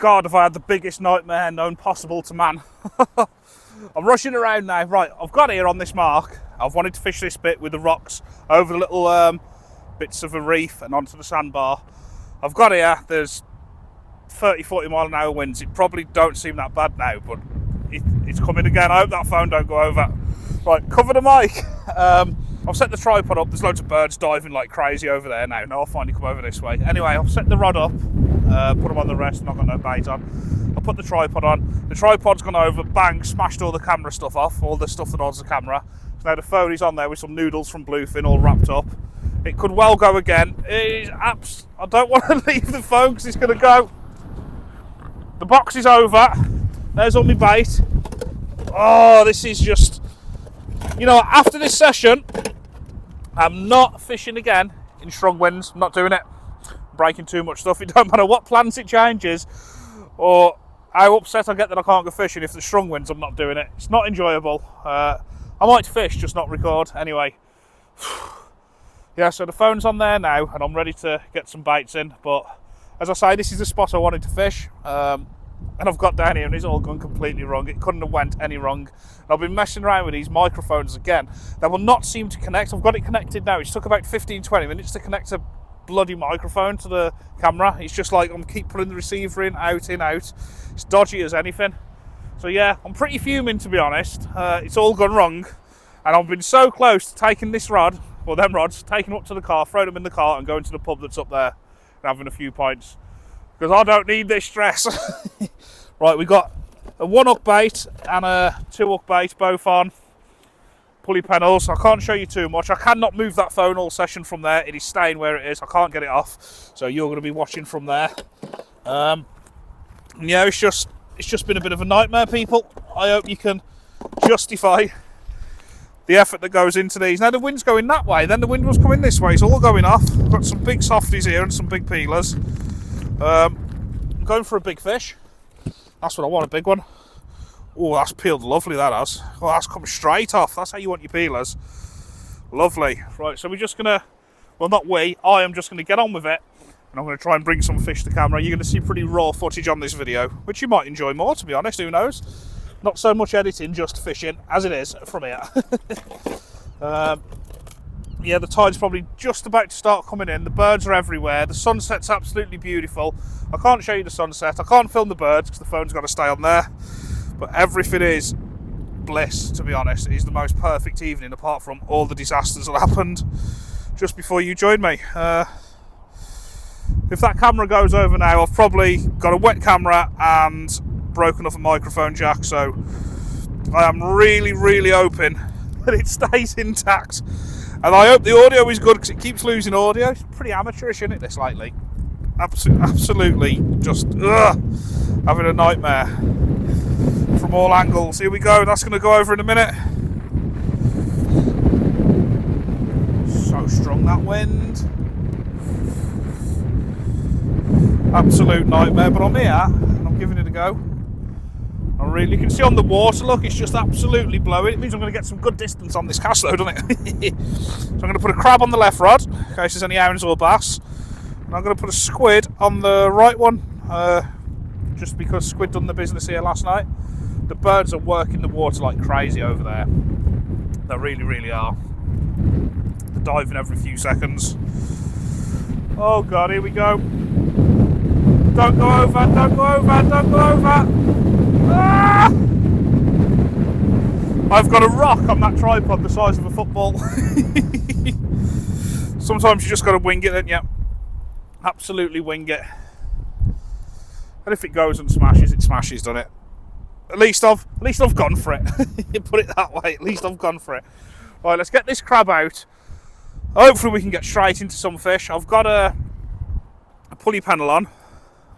God, have I had the biggest nightmare known possible to man. I'm rushing around now. Right, I've got here on this mark. I've wanted to fish this bit with the rocks over the little bits of a reef and onto the sandbar. I've got here, there's 30-40 mile an hour winds. It probably don't seem that bad now, but it's coming again. I hope that phone don't go over. Right, cover the mic. I've set the tripod up. There's loads of birds diving like crazy over there now. Now I'll finally come over this way. Anyway, I've set the rod up, put them on the rest, not got no bait on. I'll put the tripod on. The tripod's gone over, bang, smashed all the camera stuff off, all the stuff that holds the camera. So now the phone is on there with some noodles from Bluefin all wrapped up. It could well go again. I don't want to leave the phone because it's going to go. The box is over. There's all my bait. Oh, this is just... You know, after this session, I'm not fishing again in strong winds. I'm not doing it. I'm breaking too much stuff. It don't matter what plans it changes or how upset I get that I can't go fishing. If there's strong winds, I'm not doing it. It's not enjoyable. I might fish, just not record. Anyway. Yeah, so the phone's on there now, and I'm ready to get some baits in. But as I say, this is the spot I wanted to fish. And I've got down here and it's all gone completely wrong. It couldn't have went any wrong. And I've been messing around with these microphones again. They will not seem to connect. I've got it connected now. It took about 15-20 minutes to connect a bloody microphone to the camera. It's just like I'm keep putting the receiver in, out. It's dodgy as anything. So yeah, I'm pretty fuming, to be honest. It's all gone wrong. And I've been so close to taking this rod, or them rods, taking them up to the car, throwing them in the car and going to the pub that's up there and having a few pints. Because I don't need this stress. Right, we got a 1-hook bait and a 2-hook bait, both on pulley pennels. I can't show you too much. I cannot move that phone all session from there. It is staying where it is. I can't get it off. So you're going to be watching from there. Yeah, it's just been a bit of a nightmare, people. I hope you can justify the effort that goes into these. Now the wind's going that way, then the wind was coming this way. It's all going off. I've got some big softies here and some big peelers. I'm going for a big fish. That's what I want, a big one. Oh, that's peeled lovely, that has. Oh, that's come straight off. That's how you want your peelers. Lovely. Right, so we're just going to, well, not we, I am just going to get on with it. And I'm going to try and bring some fish to camera. You're going to see pretty raw footage on this video, which you might enjoy more, to be honest, who knows. Not so much editing, just fishing, as it is from here. Yeah, the tide's probably just about to start coming in. The birds are everywhere. The sunset's absolutely beautiful. I can't show you the sunset. I can't film the birds because the phone's got to stay on there. But everything is bliss, to be honest. It is the most perfect evening, apart from all the disasters that happened just before you joined me. If that camera goes over now, I've probably got a wet camera and broken off a microphone jack. So I am really, really hoping that it stays intact. And I hope the audio is good because it keeps losing audio. It's pretty amateurish, isn't it, this lately? Absolutely just having a nightmare from all angles. Here we go. That's going to go over in a minute. So strong, that wind. Absolute nightmare, but I'm here and I'm giving it a go. You can see on the water, look, it's just absolutely blowing. It means I'm going to get some good distance on this cast though, doesn't it? So I'm going to put a crab on the left rod, in case there's any hounds or bass. And I'm going to put a squid on the right one, just because squid done the business here last night. The birds are working the water like crazy over there. They really, really are. They're diving every few seconds. Oh God, here we go. Don't go over, don't go over, don't go over. Ah! I've got a rock on that tripod the size of a football. Sometimes you just got to wing it, don't you? Absolutely wing it. And if it goes and smashes, it smashes, doesn't it? At least I've gone for it. Put it that way. At least I've gone for it. Right, let's get this crab out. Hopefully we can get straight into some fish. I've got a pulley pennel on,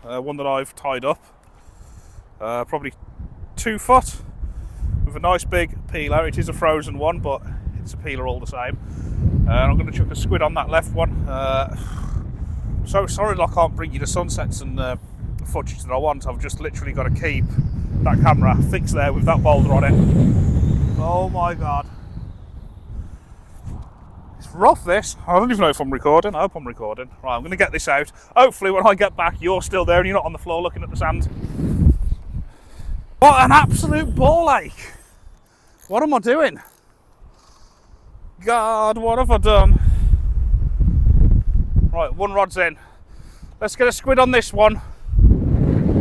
one that I've tied up. Probably 2 foot with a nice big peeler. It is a frozen one, but it's a peeler all the same. And I'm going to chuck a squid on that left one. So sorry that I can't bring you the sunsets and the footage that I want. I've just literally got to keep that camera fixed there with that boulder on it. Oh my God. It's rough this. I don't even know if I'm recording. I hope I'm recording. Right, I'm going to get this out. Hopefully when I get back you're still there and you're not on the floor looking at the sand. What an absolute ball ache. What am I doing? God, what have I done? Right, one rod's in. Let's get a squid on this one.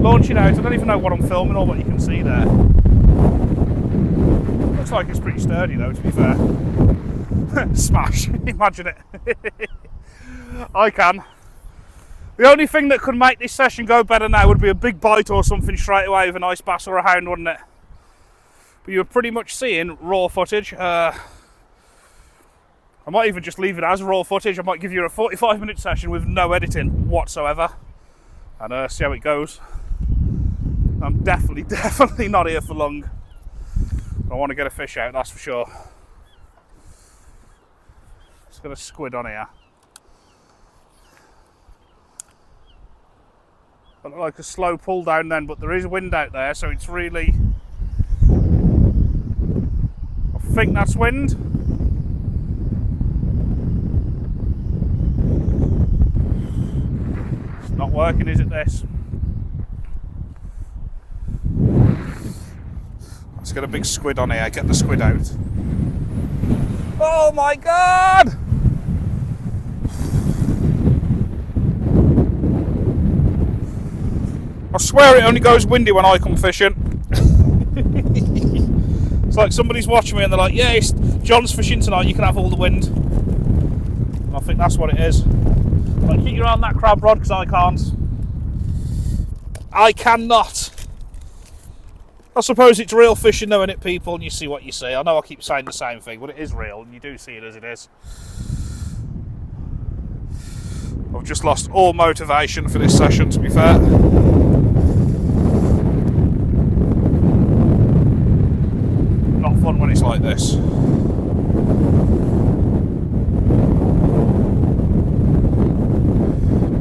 Launch it out. I don't even know what I'm filming or what you can see there. Looks like it's pretty sturdy though, to be fair. Smash. Imagine it. I can. The only thing that could make this session go better now would be a big bite or something straight away with a nice bass or a hound, wouldn't it? But you're pretty much seeing raw footage. I might even just leave it as raw footage. I might give you a 45-minute session with no editing whatsoever and see how it goes. I'm definitely not here for long. I want to get a fish out, that's for sure. Let's get a squid on here. Look like a slow pull down then, but there is wind out there, so it's really... I think that's wind. It's not working, is it, this? Let's get a big squid on here, get the squid out. Oh my God! I swear it only goes windy when I come fishing. It's like somebody's watching me and they're like, yeah, John's fishing tonight, you can have all the wind. And I think that's what it is. Like, keep your eye on that crab rod because I can't. I cannot. I suppose it's real fishing though, innit, people, and you see what you see. I know I keep saying the same thing, but it is real and you do see it as it is. I've just lost all motivation for this session, to be fair. Not fun when it's like this.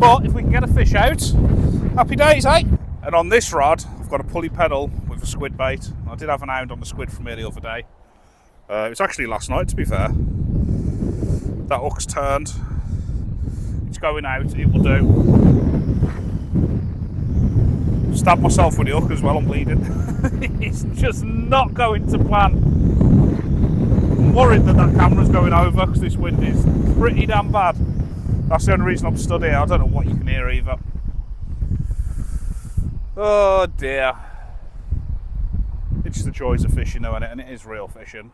But if we can get a fish out, happy days, eh? And on this rod, I've got a pulley pedal with a squid bait. I did have an hound on the squid from here the other day. It was actually last night, to be fair. That hook's turned. It's going out, it will do. Stabbed myself with the hook as well, I'm bleeding. It's just not going to plan. I'm worried that camera's going over because this wind is pretty damn bad. That's the only reason I'm stood here. I don't know what you can hear either. Oh dear. It's the joys of fishing though, and it is real fishing.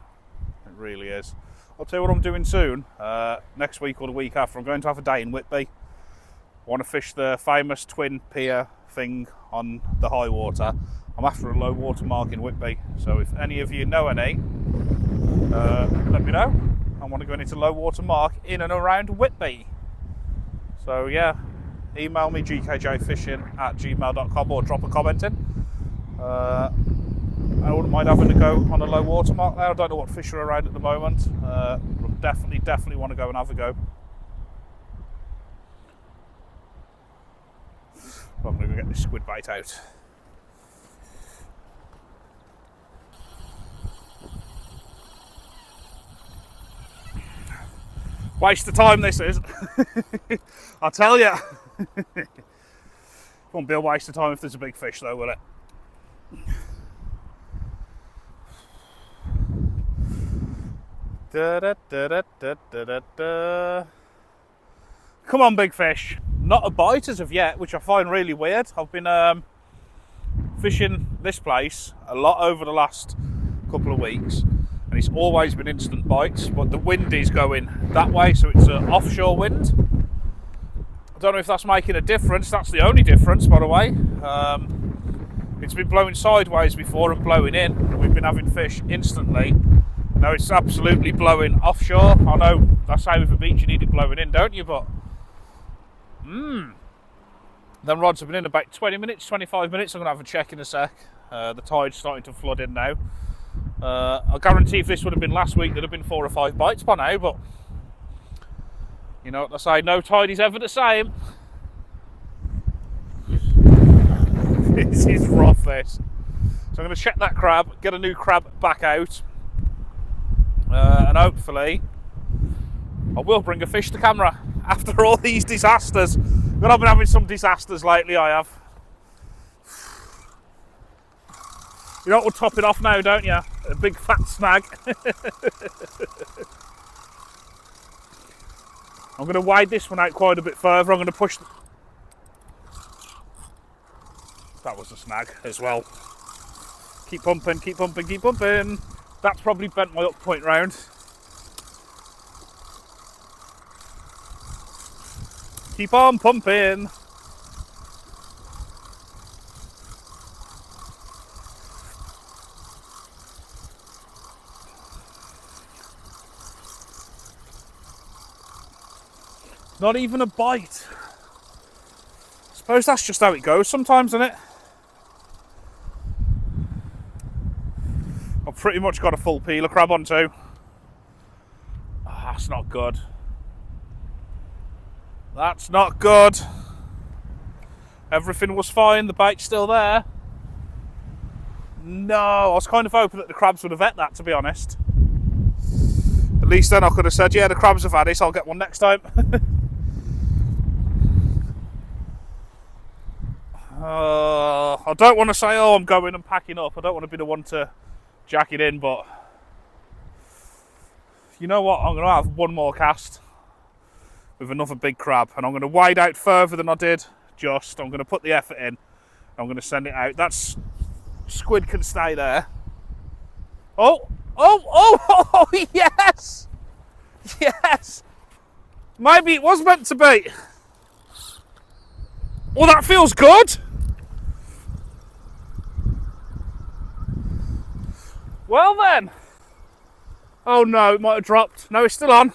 It really is. I'll tell you what I'm doing soon. Next week or the week after, I'm going to have a day in Whitby. I want to fish the famous twin pier thing on the high water. I'm after a low water mark in Whitby. So if any of you know any, let me know. I want to go into low water mark in and around Whitby. So yeah, email me gkjfishing@gmail.com or drop a comment in. I wouldn't mind having to go on a low water mark there. I don't know what fish are around at the moment. Definitely want to go and have a go. I'm going to go get this squid bait out. Waste of time this is. I tell you. Won't be a waste of time if there's a big fish though, will it? Da, da, da, da, da, da, da. Come on, big fish. Not a bite as of yet, which I find really weird. I've been fishing this place a lot over the last couple of weeks, and it's always been instant bites, but the wind is going that way, so it's an offshore wind. I don't know if that's making a difference. That's the only difference, by the way. It's been blowing sideways before and blowing in, and we've been having fish instantly. Now it's absolutely blowing offshore. I know that's how with a beach you need it blowing in, don't you? But them rods have been in about 20 minutes, 25 minutes. I'm going to have a check in a sec. The tide's starting to flood in now. I guarantee if this would have been last week, there'd have been 4 or 5 bites by now. But you know what they say, no tide is ever the same. This is rough, this. So I'm going to check that crab, get a new crab back out. And hopefully I will bring a fish to camera after all these disasters. But I've been having some disasters lately, I have. You know what will top it off now, don't you? A big fat snag. I'm going to wide this one out quite a bit further. I'm going to push... That was a snag as well. Keep pumping, keep pumping, keep pumping. That's probably bent my up point round. Keep on pumping. Not even a bite. I suppose that's just how it goes sometimes, isn't it? I've pretty much got a full peeler crab on too. Oh, that's not good. That's not good. Everything was fine, the bait's still there. No, I was kind of hoping that the crabs would have ate that, to be honest. At least then I could have said, yeah, the crabs have had it, I'll get one next time. I don't want to say, oh, I'm going and packing up. I don't want to be the one to jack it in, but you know what? I'm going to have one more cast with another big crab, and I'm going to wide out further than I did. I'm going to put the effort in. I'm going to send it out. That's squid can stay there. Oh, yes! Yes! Maybe it was meant to be. Well, that feels good. Well then. Oh no, it might have dropped. No, it's still on.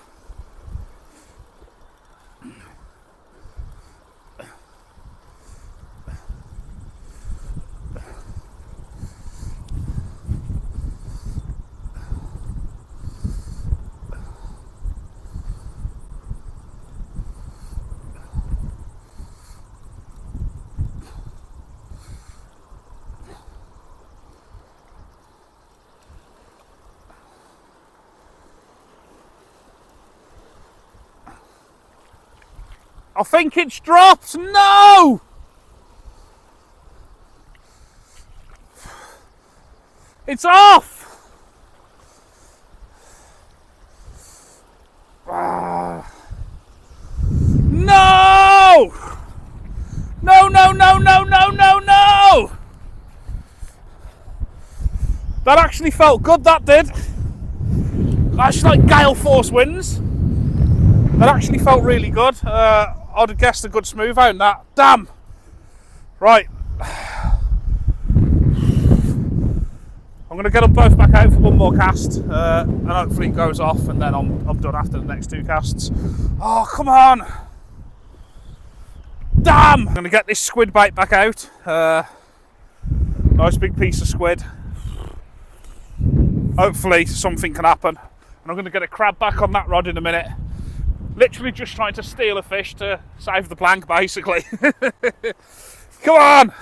I think it's dropped. No! It's off! Ah. No! No, no, no, no, no, no, no! That actually felt good, that did. That's like gale force winds. That actually felt really good. I'd have guessed a good smooth out in that. Damn! Right. I'm going to get them both back out for one more cast, and hopefully it goes off, and then I'm done after the next two casts. Oh, come on! Damn! I'm going to get this squid bait back out. Nice big piece of squid. Hopefully something can happen. And I'm going to get a crab back on that rod in a minute. Literally just trying to steal a fish to save the plank, basically. Come on!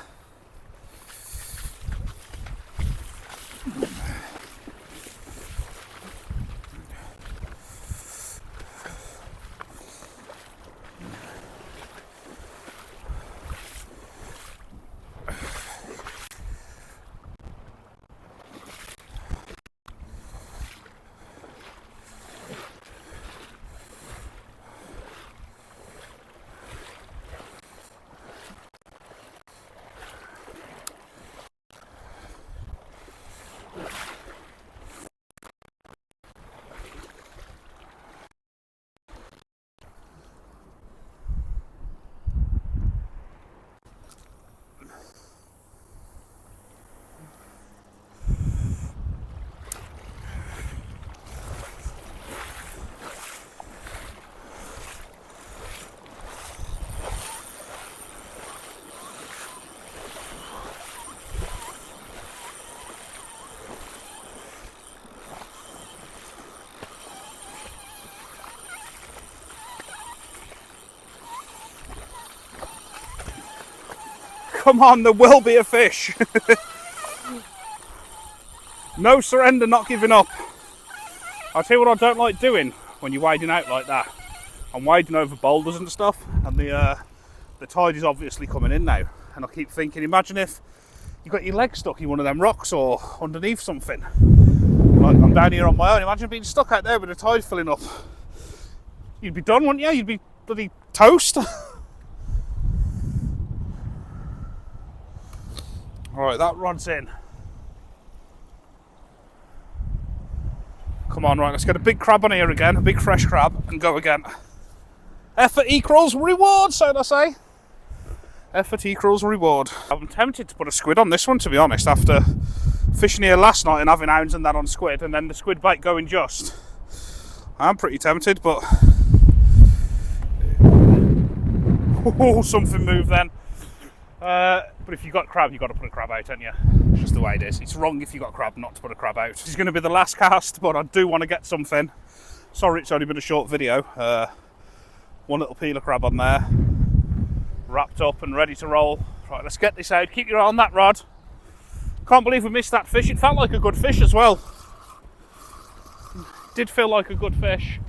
Come on, there will be a fish. No surrender, not giving up. I'll tell you what I don't like doing. when you're wading out like that. I'm wading over boulders and stuff, and the tide is obviously coming in now. And I keep thinking, imagine if you got your leg stuck in one of them rocks or underneath something. Like, I'm down here on my own. Imagine being stuck out there with the tide filling up. You'd be done, wouldn't you? You'd be bloody toast. Alright, that rod's in. Come on, right, let's get a big crab on here again, a big fresh crab, and go again. Effort equals reward, so to say. Effort equals reward. I'm tempted to put a squid on this one, to be honest, after fishing here last night and having hounds and that on squid, and then the squid bait going just. I'm pretty tempted, but... Oh, something moved then. But if you've got crab, you've got to put a crab out, haven't you? It's just the way it is. It's wrong if you've got crab not to put a crab out. This is going to be the last cast, but I do want to get something. Sorry it's only been a short video. One little peeler crab on there. Wrapped up and ready to roll. Right, let's get this out. Keep your eye on that rod. Can't believe we missed that fish. It felt like a good fish as well. Did feel like a good fish.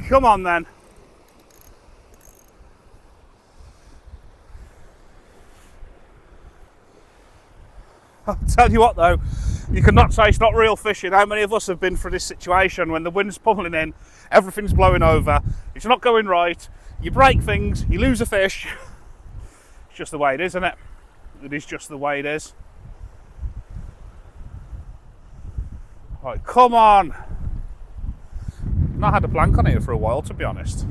Come on then. I'll tell you what though, you cannot say it's not real fishing. How many of us have been through this situation when the wind's pummeling in, everything's blowing over, it's not going right, you break things, you lose a fish. It's just the way it is, isn't it? It is just the way it is. Right, come on. Not had a plank on here for a while, to be honest.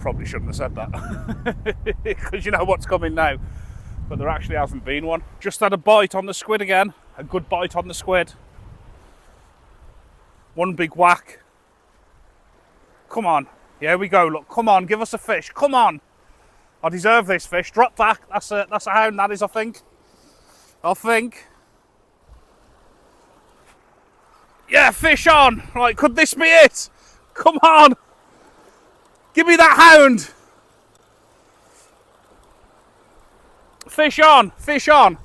Probably shouldn't have said that. Because you know what's coming now. But there actually hasn't been one. Just had a bite on the squid again. A good bite on the squid. One big whack. Come on. Here we go, look. Come on, give us a fish. Come on. I deserve this fish. Drop back. That's a hound, that is, I think. Yeah, fish on. Right, could this be it? Come on. Give me that hound. Fish on, fish on.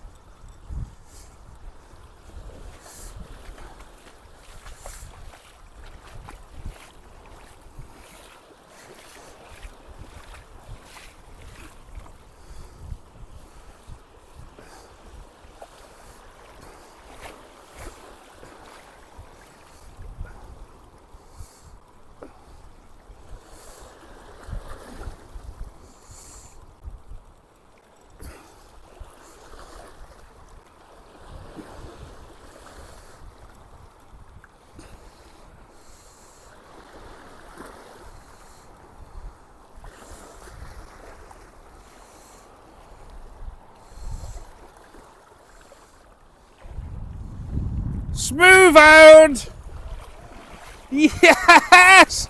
Smooth hound! Yes!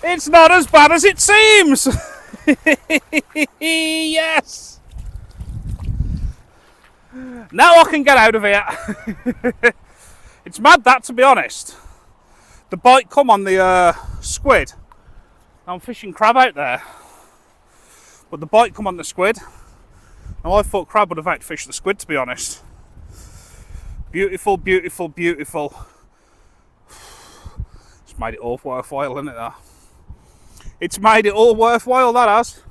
It's not as bad as it seems! Yes! Now I can get out of here. It's mad that, to be honest. The bite come on the squid. I'm fishing crab out there. But the bite come on the squid. Now I thought crab would have outfished the squid, to be honest. Beautiful, beautiful, beautiful. It's made it all worthwhile, isn't it, that? It's made it all worthwhile, that has.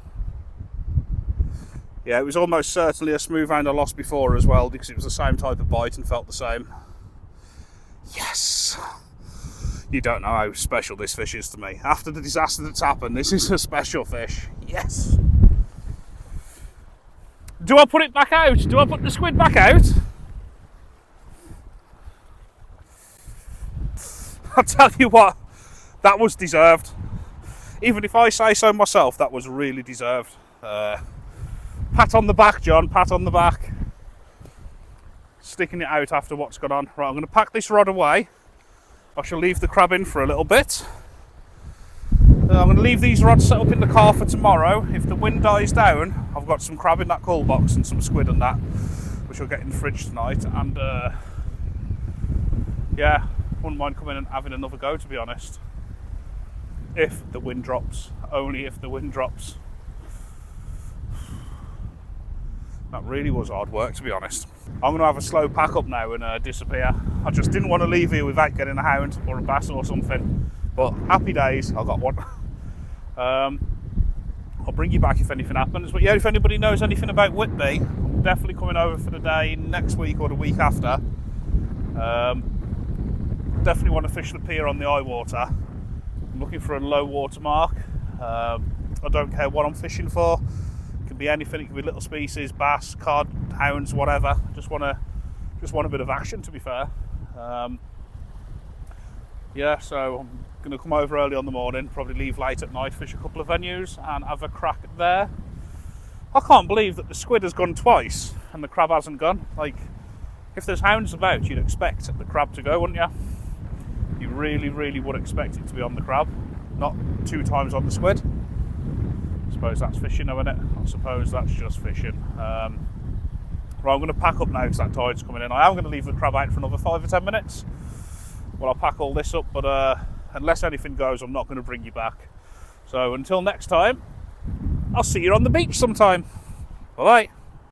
Yeah, it was almost certainly a smooth hound I lost before as well, because it was the same type of bite and felt the same. Yes! You don't know how special this fish is to me. After the disaster that's happened, this is a special fish. Yes! Do I put it back out? Do I put the squid back out? I'll tell you what, that was deserved. Even if I say so myself, that was really deserved. Pat on the back, John, pat on the back. Sticking it out after what's gone on. Right, I'm going to pack this rod away. I shall leave the crab in for a little bit. I'm going to leave these rods set up in the car for tomorrow. If the wind dies down, I've got some crab in that cool box and some squid and that, which I'll get in the fridge tonight. And yeah, wouldn't mind coming and having another go, to be honest. If the wind drops. Only if the wind drops. That really was hard work, to be honest. I'm going to have a slow pack up now and disappear. I just didn't want to leave here without getting a hound or a bass or something. But happy days, I got one. I'll bring you back if anything happens. But yeah, if anybody knows anything about Whitby, I'm definitely coming over for the day next week or the week after. Definitely want to fish the pier on the eye water. I'm looking for a low water mark. I don't care what I'm fishing for. It can be anything. It can be little species, bass, cod, hounds, whatever. Just want a bit of action, to be fair. Yeah, so I'm going to come over early on the morning, probably leave late at night, fish a couple of venues and have a crack there. I can't believe that the squid has gone twice and the crab hasn't gone. Like, if there's hounds about, you'd expect the crab to go, wouldn't you? You really, really would expect it to be on the crab, not 2 times on the squid. I suppose that's fishing, though, isn't it? I suppose that's just fishing. Right, I'm going to pack up now because that tide's coming in. I am going to leave the crab out for another 5 or 10 minutes. Well, I'll pack all this up, but unless anything goes, I'm not going to bring you back. So until next time, I'll see you on the beach sometime. Bye-bye.